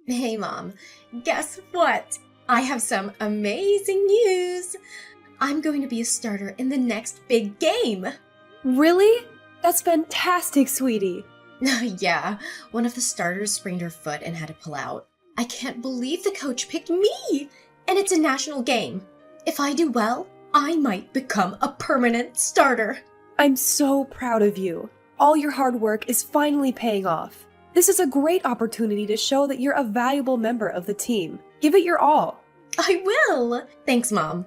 Hey, Mom. Guess what? I have some amazing news. I'm going to be a starter in the next big game. Really? That's fantastic, sweetie. Yeah, one of the starters sprained her foot and had to pull out. I can't believe the coach picked me! And it's a national game. If I do well, I might become a permanent starter. I'm so proud of you. All your hard work is finally paying off. This is a great opportunity to show that you're a valuable member of the team. Give it your all. I will! Thanks, Mom.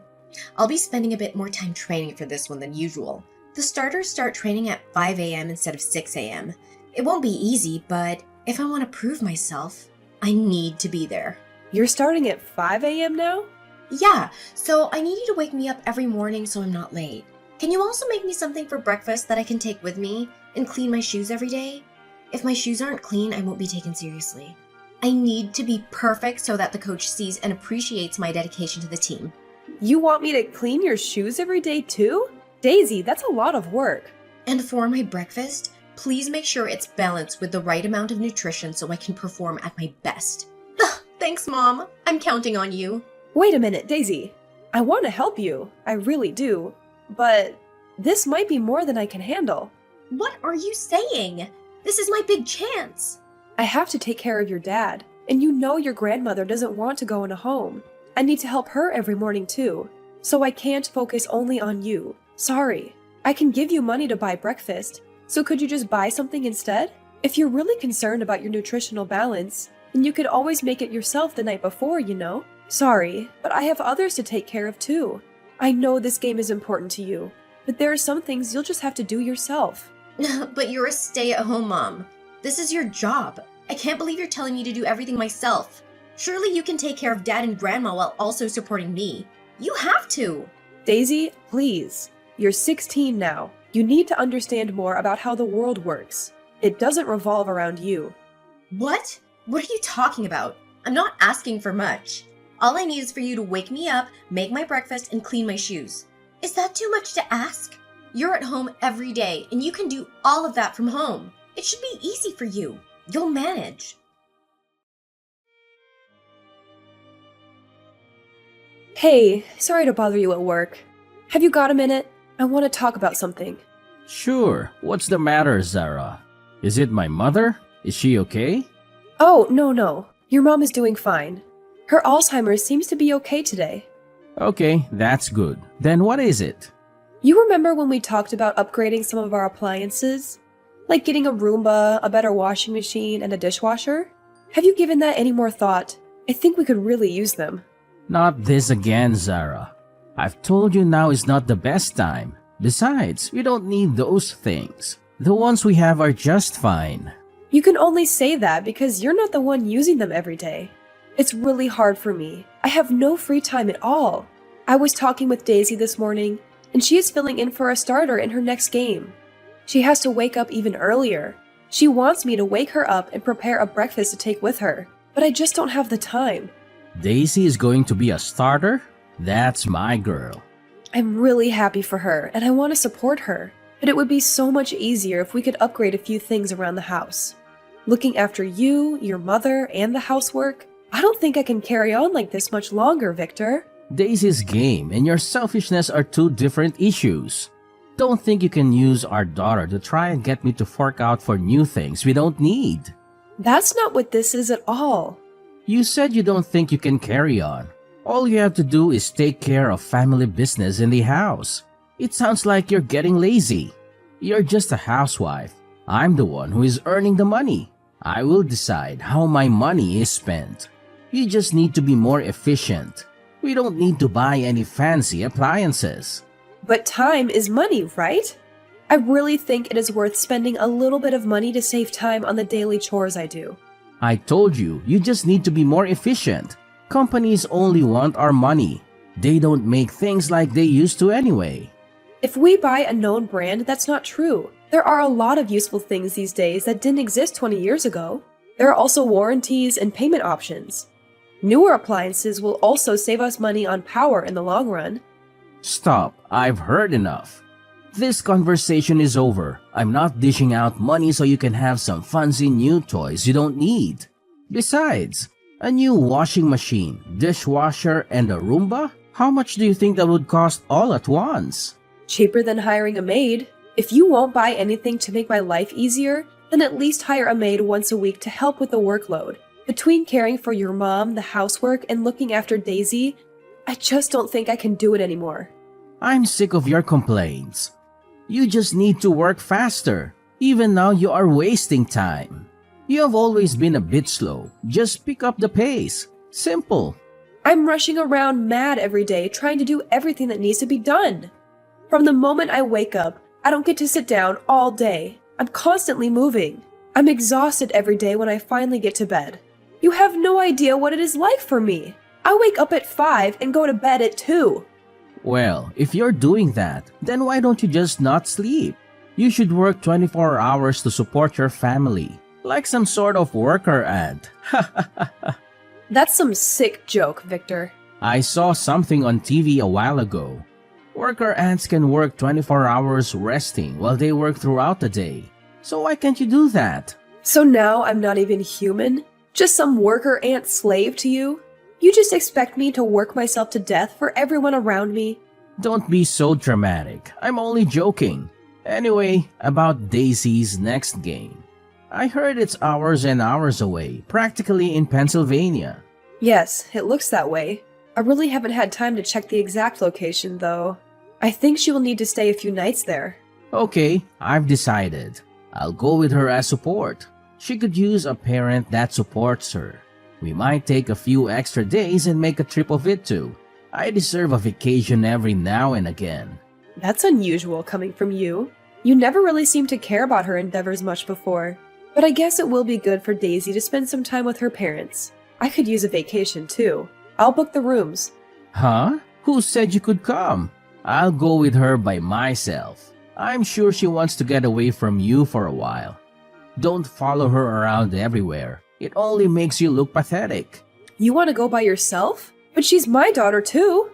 I'll be spending a bit more time training for this one than usual. The starters start training at 5 a.m. instead of 6 a.m. It won't be easy, but if I want to prove myself, I need to be there. You're starting at 5 a.m. now? Yeah, so I need you to wake me up every morning so I'm not late. Can you also make me something for breakfast that I can take with me and clean my shoes every day? If my shoes aren't clean, I won't be taken seriously. I need to be perfect so that the coach sees and appreciates my dedication to the team. You want me to clean your shoes every day too? Daisy, that's a lot of work. And for my breakfast, please make sure it's balanced with the right amount of nutrition so I can perform at my best. Thanks, Mom. I'm counting on you. Wait a minute, Daisy. I want to help you. I really do. But this might be more than I can handle. What are you saying? This is my big chance. I have to take care of your dad, and you know your grandmother doesn't want to go in a home. I need to help her every morning too, so I can't focus only on you. Sorry. I can give you money to buy breakfast, so could you just buy something instead? If you're really concerned about your nutritional balance, then you could always make it yourself the night before, you know? Sorry, but I have others to take care of too. I know this game is important to you, but there are some things you'll just have to do yourself. But you're a stay-at-home mom. This is your job. I can't believe you're telling me to do everything myself. Surely you can take care of Dad and Grandma while also supporting me. You have to! Daisy, please. You're 16 now. You need to understand more about how the world works. It doesn't revolve around you. What? What are you talking about? I'm not asking for much. All I need is for you to wake me up, make my breakfast, and clean my shoes. Is that too much to ask? You're at home every day, and you can do all of that from home. It should be easy for you. You'll manage. Hey, sorry to bother you at work. Have you got a minute? I want to talk about something. Sure. What's the matter, Zara? Is it my mother? Is she okay? Oh, no. Your mom is doing fine. Her Alzheimer's seems to be okay today. Okay, that's good. Then what is it? You remember when we talked about upgrading some of our appliances? Like getting a Roomba, a better washing machine, and a dishwasher? Have you given that any more thought? I think we could really use them. Not this again, Zara. I've told you now is not the best time. Besides, we don't need those things. The ones we have are just fine. You can only say that because you're not the one using them every day. It's really hard for me. I have no free time at all. I was talking with Daisy this morning, and she is filling in for a starter in her next game. She has to wake up even earlier. She wants me to wake her up and prepare a breakfast to take with her, but I just don't have the time. Daisy is going to be a starter? That's my girl. I'm really happy for her, and I want to support her, but it would be so much easier if we could upgrade a few things around the house. Looking after you, your mother, and the housework, I don't think I can carry on like this much longer, Victor. Daisy's game and your selfishness are two different issues. Don't think you can use our daughter to try and get me to fork out for new things we don't need. That's not what this is at all. You said you don't think you can carry on. All you have to do is take care of family business in the house. It sounds like you're getting lazy. You're just a housewife. I'm the one who is earning the money. I will decide how my money is spent. You just need to be more efficient. We don't need to buy any fancy appliances. But time is money, right? I really think it is worth spending a little bit of money to save time on the daily chores I do. I told you, you just need to be more efficient. Companies only want our money. They don't make things like they used to anyway. If we buy a known brand, that's not true. There are a lot of useful things these days that didn't exist 20 years ago. There are also warranties and payment options. Newer appliances will also save us money on power in the long run. Stop, I've heard enough. This conversation is over. I'm not dishing out money so you can have some fancy new toys you don't need. Besides, A new washing machine, dishwasher, and a Roomba? How much do you think that would cost all at once? Cheaper than hiring a maid. If you won't buy anything to make my life easier, then at least hire a maid once a week to help with the workload. Between caring for your mom, the housework, and looking after Daisy, I just don't think I can do it anymore. I'm sick of your complaints. You just need to work faster. Even now you are wasting time. You have always been a bit slow. Just pick up the pace. Simple. I'm rushing around mad every day trying to do everything that needs to be done. From the moment I wake up, I don't get to sit down all day. I'm constantly moving. I'm exhausted every day when I finally get to bed. You have no idea what it is like for me. I wake up at 5 and go to bed at 2. Well, if you're doing that, then why don't you just not sleep? You should work 24 hours to support your family, like some sort of worker ant. That's some sick joke, Victor. I saw something on TV a while ago. Worker ants can work 24 hours resting while they work throughout the day. So why can't you do that? So now I'm not even human? Just some worker ant slave to you? You just expect me to work myself to death for everyone around me? Don't be so dramatic. I'm only joking. Anyway, about Daisy's next game. I heard it's hours and hours away, practically in Pennsylvania. Yes, it looks that way. I really haven't had time to check the exact location, though. I think she will need to stay a few nights there. Okay, I've decided. I'll go with her as support. She could use a parent that supports her. We might take a few extra days and make a trip of it too. I deserve a vacation every now and again. That's unusual coming from you. You never really seemed to care about her endeavors much before. But I guess it will be good for Daisy to spend some time with her parents. I could use a vacation too. I'll book the rooms. Huh? Who said you could come? I'll go with her by myself. I'm sure she wants to get away from you for a while. Don't follow her around everywhere. It only makes you look pathetic. You want to go by yourself? But she's my daughter too.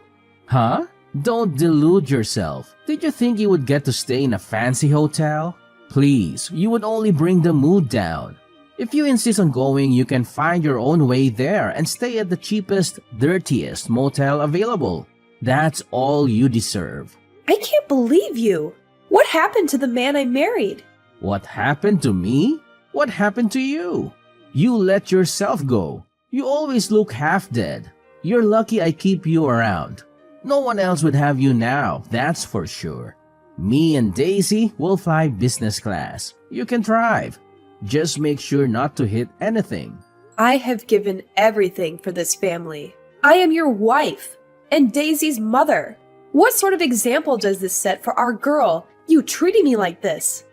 Huh? Don't delude yourself. Did you think you would get to stay in a fancy hotel? Please, you would only bring the mood down. If you insist on going, you can find your own way there and stay at the cheapest, dirtiest motel available. That's all you deserve. I can't believe you. What happened to the man I married? What happened to me? What happened to you? You let yourself go. You always look half dead. You're lucky I keep you around. No one else would have you now, that's for sure. Me and Daisy will fly business class. You can drive. Just make sure not to hit anything. I have given everything for this family. I am your wife and Daisy's mother. What sort of example does this set for our girl, you treating me like this?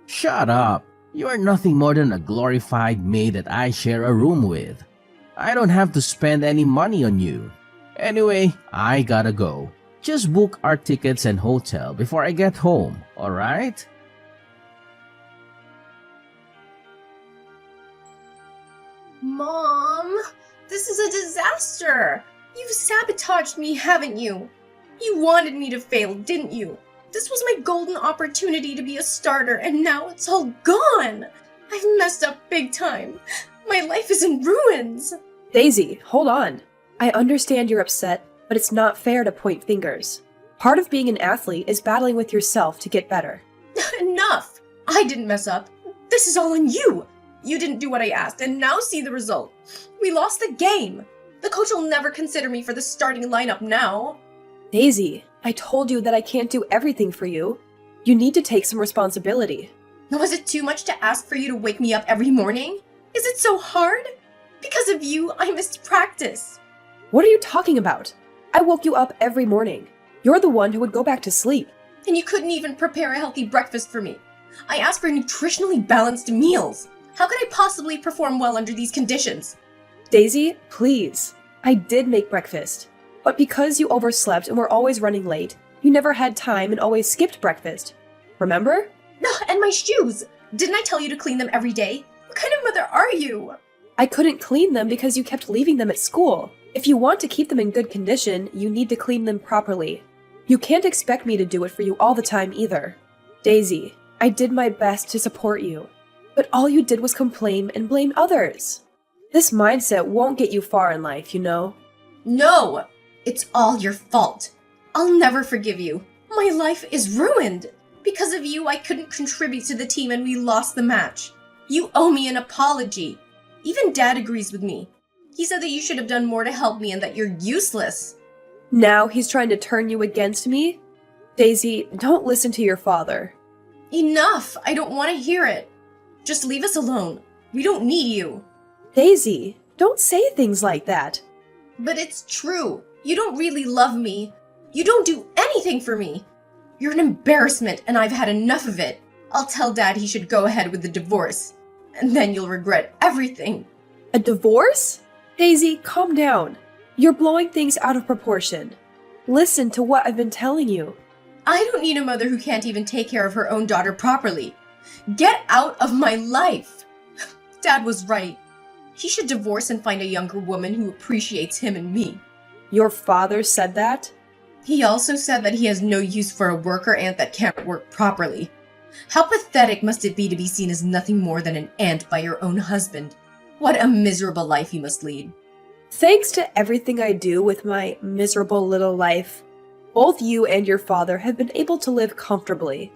Shut up. You are nothing more than a glorified maid that I share a room with. I don't have to spend any money on you. Anyway, I gotta go. Just book our tickets and hotel before I get home, alright? Mom, this is a disaster. You've sabotaged me, haven't you? You wanted me to fail, didn't you? This was my golden opportunity to be a starter, and now it's all gone. I've messed up big time. My life is in ruins. Daisy, hold on. I understand you're upset, but it's not fair to point fingers. Part of being an athlete is battling with yourself to get better. Enough! I didn't mess up. This is all on you. You didn't do what I asked, and now see the result. We lost the game. The coach will never consider me for the starting lineup now. Daisy, I told you that I can't do everything for you. You need to take some responsibility. Was it too much to ask for you to wake me up every morning? Is it so hard? Because of you, I missed practice. What are you talking about? I woke you up every morning. You're the one who would go back to sleep. And you couldn't even prepare a healthy breakfast for me. I asked for nutritionally balanced meals. How could I possibly perform well under these conditions? Daisy, please. I did make breakfast. But because you overslept and were always running late, you never had time and always skipped breakfast. Remember? And my shoes! Didn't I tell you to clean them every day? What kind of mother are you? I couldn't clean them because you kept leaving them at school. If you want to keep them in good condition, you need to clean them properly. You can't expect me to do it for you all the time either. Daisy, I did my best to support you, but all you did was complain and blame others. This mindset won't get you far in life, you know? No! It's all your fault. I'll never forgive you. My life is ruined. Because of you, I couldn't contribute to the team and we lost the match. You owe me an apology. Even Dad agrees with me. He said that you should have done more to help me and that you're useless. Now he's trying to turn you against me? Daisy, don't listen to your father. Enough! I don't want to hear it. Just leave us alone. We don't need you. Daisy, don't say things like that. But it's true. You don't really love me. You don't do anything for me. You're an embarrassment and I've had enough of it. I'll tell Dad he should go ahead with the divorce. And then you'll regret everything. A divorce? Daisy, calm down. You're blowing things out of proportion. Listen to what I've been telling you. I don't need a mother who can't even take care of her own daughter properly. Get out of my life. Dad was right. He should divorce and find a younger woman who appreciates him and me. Your father said that? He also said that he has no use for a worker ant that can't work properly. How pathetic must it be to be seen as nothing more than an ant by your own husband? What a miserable life you must lead. Thanks to everything I do with my miserable little life, both you and your father have been able to live comfortably.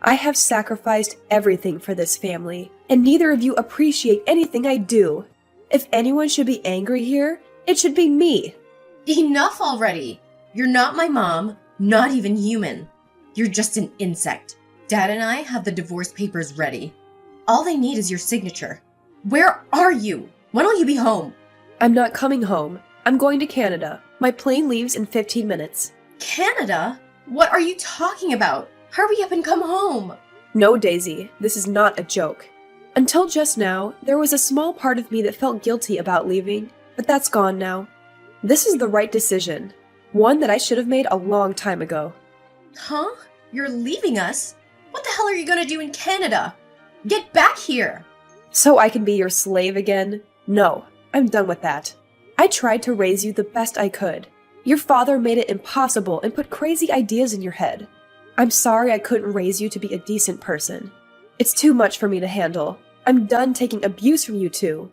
I have sacrificed everything for this family, and neither of you appreciate anything I do. If anyone should be angry here, it should be me. Enough already! You're not my mom, not even human. You're just an insect. Dad and I have the divorce papers ready. All they need is your signature. Where are you? When will you be home? I'm not coming home. I'm going to Canada. My plane leaves in 15 minutes. Canada? What are you talking about? Hurry up and come home! No, Daisy, this is not a joke. Until just now, there was a small part of me that felt guilty about leaving, but that's gone now. This is the right decision. One that I should have made a long time ago. Huh? You're leaving us? What the hell are you gonna do in Canada? Get back here! So I can be your slave again? No, I'm done with that. I tried to raise you the best I could. Your father made it impossible and put crazy ideas in your head. I'm sorry I couldn't raise you to be a decent person. It's too much for me to handle. I'm done taking abuse from you two.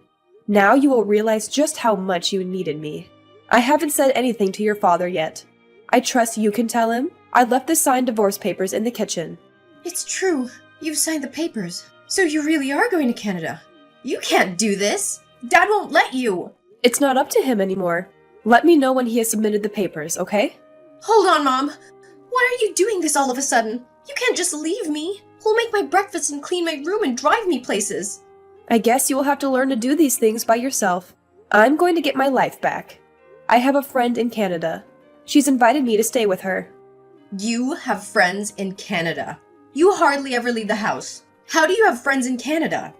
Now you will realize just how much you needed me. I haven't said anything to your father yet. I trust you can tell him. I left the signed divorce papers in the kitchen. It's true. You've signed the papers. So you really are going to Canada. You can't do this. Dad won't let you. It's not up to him anymore. Let me know when he has submitted the papers, okay? Hold on, Mom. Why are you doing this all of a sudden? You can't just leave me. Who'll make my breakfast and clean my room and drive me places? I guess you will have to learn to do these things by yourself. I'm going to get my life back. I have a friend in Canada. She's invited me to stay with her. You have friends in Canada. You hardly ever leave the house. How do you have friends in Canada?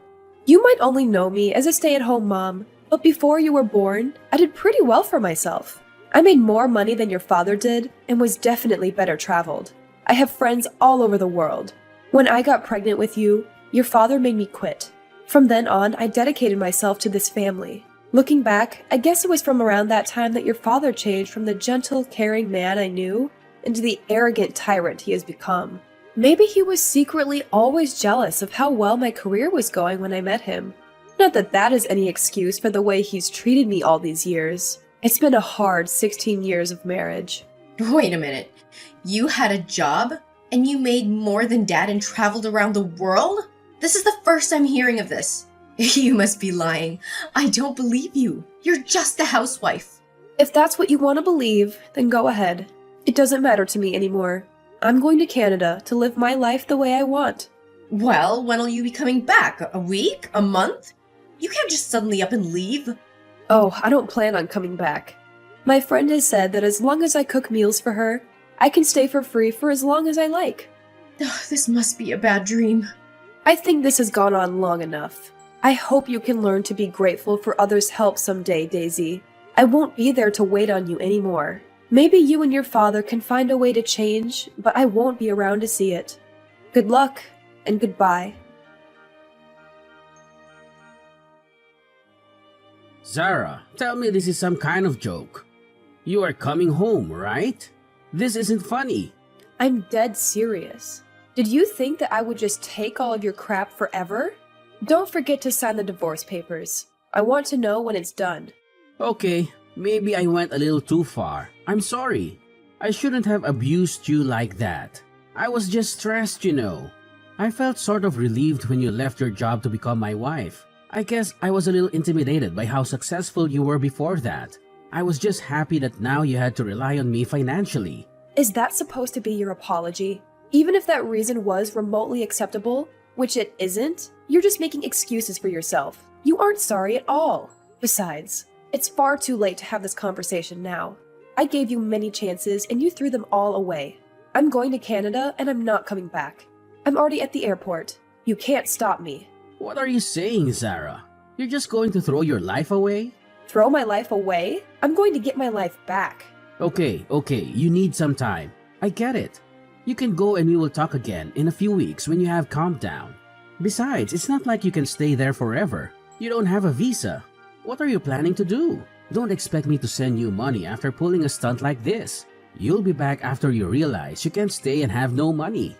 You might only know me as a stay-at-home mom, but before you were born, I did pretty well for myself. I made more money than your father did and was definitely better traveled. I have friends all over the world. When I got pregnant with you, your father made me quit. From then on, I dedicated myself to this family. Looking back, I guess it was from around that time that your father changed from the gentle, caring man I knew into the arrogant tyrant he has become. Maybe he was secretly always jealous of how well my career was going when I met him. Not that that is any excuse for the way he's treated me all these years. It's been a hard 16 years of marriage. Wait a minute. You had a job? And you made more than Dad and traveled around the world? This is the first I'm hearing of this. You must be lying. I don't believe you. You're just a housewife. If that's what you want to believe, then go ahead. It doesn't matter to me anymore. I'm going to Canada to live my life the way I want. Well, when will you be coming back? A week? A month? You can't just suddenly up and leave. Oh, I don't plan on coming back. My friend has said that as long as I cook meals for her, I can stay for free for as long as I like. This must be a bad dream. I think this has gone on long enough. I hope you can learn to be grateful for others' help someday, Daisy. I won't be there to wait on you anymore. Maybe you and your father can find a way to change, but I won't be around to see it. Good luck, and goodbye. Zara, tell me this is some kind of joke. You are coming home, right? This isn't funny. I'm dead serious. Did you think that I would just take all of your crap forever? Don't forget to sign the divorce papers. I want to know when it's done. Okay, maybe I went a little too far. I'm sorry. I shouldn't have abused you like that. I was just stressed, you know. I felt sort of relieved when you left your job to become my wife. I guess I was a little intimidated by how successful you were before that. I was just happy that now you had to rely on me financially. Is that supposed to be your apology? Even if that reason was remotely acceptable, which it isn't, you're just making excuses for yourself. You aren't sorry at all. Besides, it's far too late to have this conversation now. I gave you many chances and you threw them all away. I'm going to Canada and I'm not coming back. I'm already at the airport. You can't stop me. What are you saying, Zara? You're just going to throw your life away? Throw my life away? I'm going to get my life back. Okay, you need some time. I get it. You can go and we will talk again in a few weeks when you have calmed down. Besides, it's not like you can stay there forever. You don't have a visa. What are you planning to do? Don't expect me to send you money after pulling a stunt like this. You'll be back after you realize you can't stay and have no money.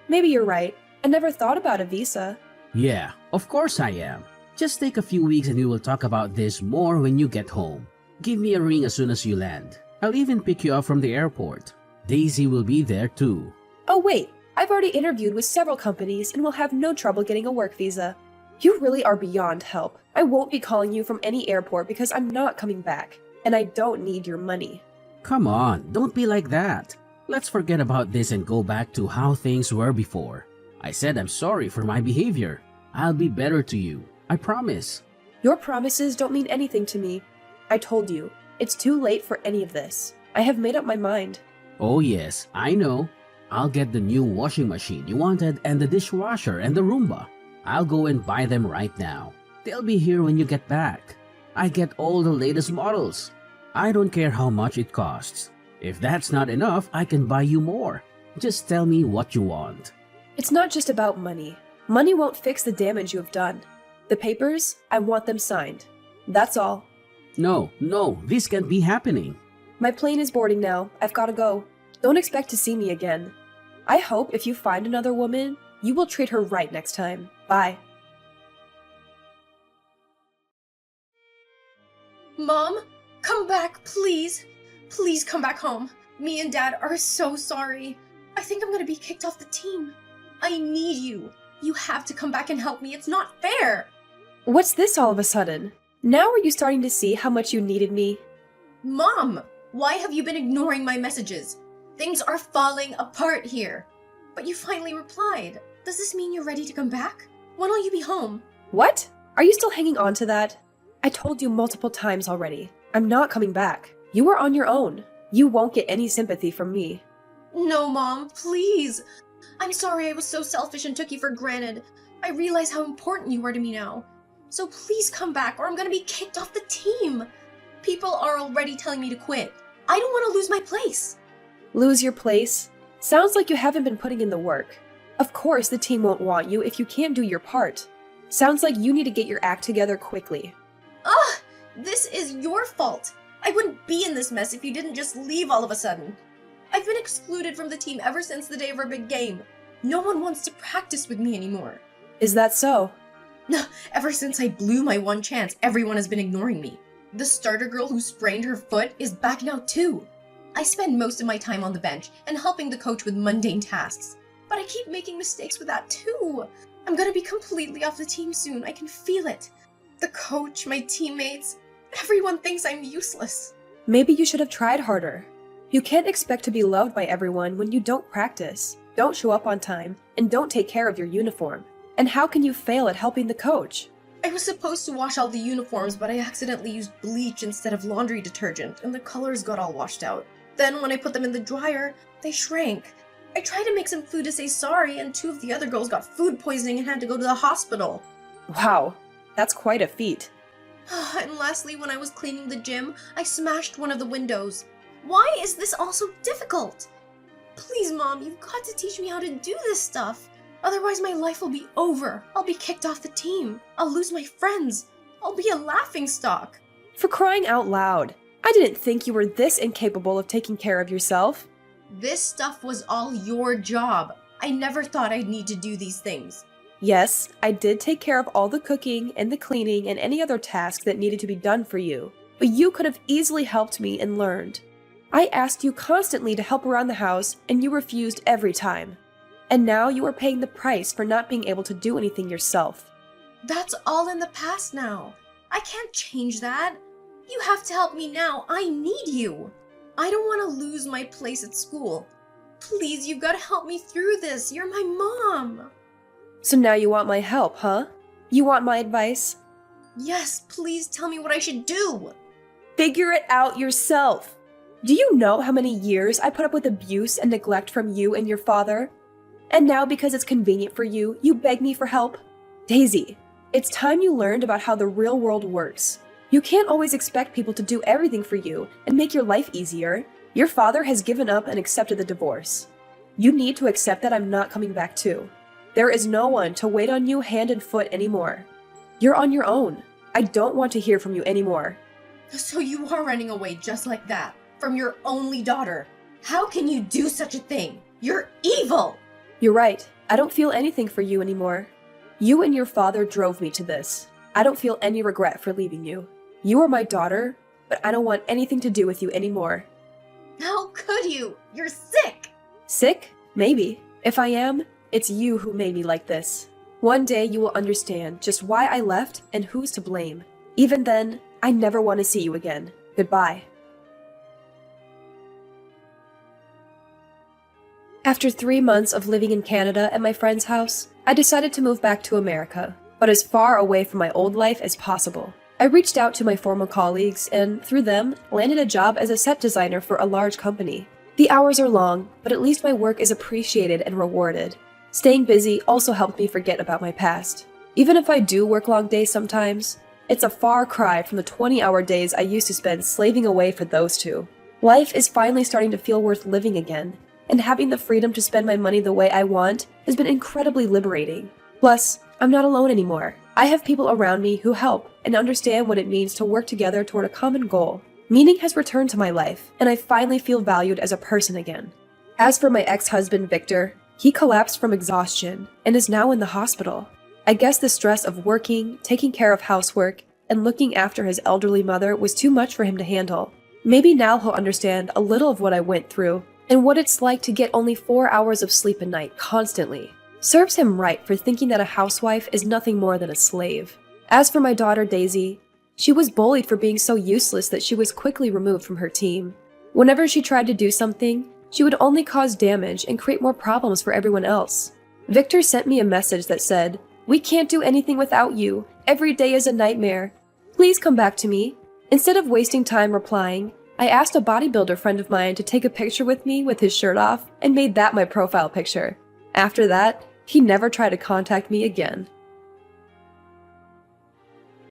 Maybe you're right. I never thought about a visa. Yeah, of course I am. Just take a few weeks and we will talk about this more when you get home. Give me a ring as soon as you land. I'll even pick you up from the airport. Daisy will be there too. Oh wait, I've already interviewed with several companies and will have no trouble getting a work visa. You really are beyond help. I won't be calling you from any airport because I'm not coming back. And I don't need your money. Come on, don't be like that. Let's forget about this and go back to how things were before. I said I'm sorry for my behavior. I'll be better to you. I promise. Your promises don't mean anything to me. I told you, it's too late for any of this. I have made up my mind. Oh yes, I know. I'll get the new washing machine you wanted and the dishwasher and the Roomba. I'll go and buy them right now. They'll be here when you get back. I get all the latest models. I don't care how much it costs. If that's not enough, I can buy you more. Just tell me what you want. It's not just about money. Money won't fix the damage you have done. The papers, I want them signed. That's all. No, this can't be happening. My plane is boarding now. I've got to go. Don't expect to see me again. I hope if you find another woman, you will treat her right next time. Bye. Mom, come back, please. Please come back home. Me and Dad are so sorry. I think I'm gonna be kicked off the team. I need you. You have to come back and help me. It's not fair. What's this all of a sudden? Now are you starting to see how much you needed me? Mom, why have you been ignoring my messages? Things are falling apart here. But you finally replied. Does this mean you're ready to come back? When will you be home? What? Are you still hanging on to that? I told you multiple times already. I'm not coming back. You are on your own. You won't get any sympathy from me. No, Mom, please. I'm sorry I was so selfish and took you for granted. I realize how important you are to me now. So please come back or I'm gonna be kicked off the team. People are already telling me to quit. I don't want to lose my place. Lose your place? Sounds like you haven't been putting in the work. Of course the team won't want you if you can't do your part. Sounds like you need to get your act together quickly. Ugh! This is your fault. I wouldn't be in this mess if you didn't just leave all of a sudden. I've been excluded from the team ever since the day of our big game. No one wants to practice with me anymore. Is that so? Ever since I blew my one chance, everyone has been ignoring me. The starter girl who sprained her foot is back now too. I spend most of my time on the bench and helping the coach with mundane tasks. But I keep making mistakes with that too. I'm gonna be completely off the team soon. I can feel it. The coach, my teammates, everyone thinks I'm useless. Maybe you should have tried harder. You can't expect to be loved by everyone when you don't practice, don't show up on time, and don't take care of your uniform. And how can you fail at helping the coach? I was supposed to wash all the uniforms, but I accidentally used bleach instead of laundry detergent, and the colors got all washed out. Then when I put them in the dryer, they shrank. I tried to make some food to say sorry, and 2 of the other girls got food poisoning and had to go to the hospital. Wow, that's quite a feat. And lastly, when I was cleaning the gym, I smashed one of the windows. Why is this all so difficult? Please, Mom, you've got to teach me how to do this stuff. Otherwise, my life will be over. I'll be kicked off the team. I'll lose my friends. I'll be a laughingstock. For crying out loud. I didn't think you were this incapable of taking care of yourself. This stuff was all your job. I never thought I'd need to do these things. Yes, I did take care of all the cooking and the cleaning and any other tasks that needed to be done for you, but you could have easily helped me and learned. I asked you constantly to help around the house, and you refused every time. And now you are paying the price for not being able to do anything yourself. That's all in the past now. I can't change that. You have to help me now. I need you. I don't want to lose my place at school. Please, you've got to help me through this. You're my mom. So now you want my help, huh? You want my advice? Yes, please tell me what I should do. Figure it out yourself. Do you know how many years I put up with abuse and neglect from you and your father? And now because it's convenient for you, you beg me for help? Daisy, it's time you learned about how the real world works. You can't always expect people to do everything for you and make your life easier. Your father has given up and accepted the divorce. You need to accept that I'm not coming back too. There is no one to wait on you hand and foot anymore. You're on your own. I don't want to hear from you anymore. So you are running away just like that, from your only daughter. How can you do such a thing? You're evil! You're right. I don't feel anything for you anymore. You and your father drove me to this. I don't feel any regret for leaving you. You are my daughter, but I don't want anything to do with you anymore. How could you? You're sick! Sick? Maybe. If I am, it's you who made me like this. One day you will understand just why I left and who's to blame. Even then, I never want to see you again. Goodbye. After 3 months of living in Canada at my friend's house, I decided to move back to America, but as far away from my old life as possible. I reached out to my former colleagues and, through them, landed a job as a set designer for a large company. The hours are long, but at least my work is appreciated and rewarded. Staying busy also helped me forget about my past. Even if I do work long days sometimes, it's a far cry from the 20-hour days I used to spend slaving away for those two. Life is finally starting to feel worth living again, and having the freedom to spend my money the way I want has been incredibly liberating. Plus, I'm not alone anymore. I have people around me who help and understand what it means to work together toward a common goal. Meaning has returned to my life, and I finally feel valued as a person again. As for my ex-husband, Victor, he collapsed from exhaustion and is now in the hospital. I guess the stress of working, taking care of housework, and looking after his elderly mother was too much for him to handle. Maybe now he'll understand a little of what I went through and what it's like to get only 4 hours of sleep a night constantly. Serves him right for thinking that a housewife is nothing more than a slave. As for my daughter Daisy, she was bullied for being so useless that she was quickly removed from her team. Whenever she tried to do something, she would only cause damage and create more problems for everyone else. Victor sent me a message that said, "We can't do anything without you. Every day is a nightmare. Please come back to me." Instead of wasting time replying, I asked a bodybuilder friend of mine to take a picture with me with his shirt off and made that my profile picture. After that, he never tried to contact me again.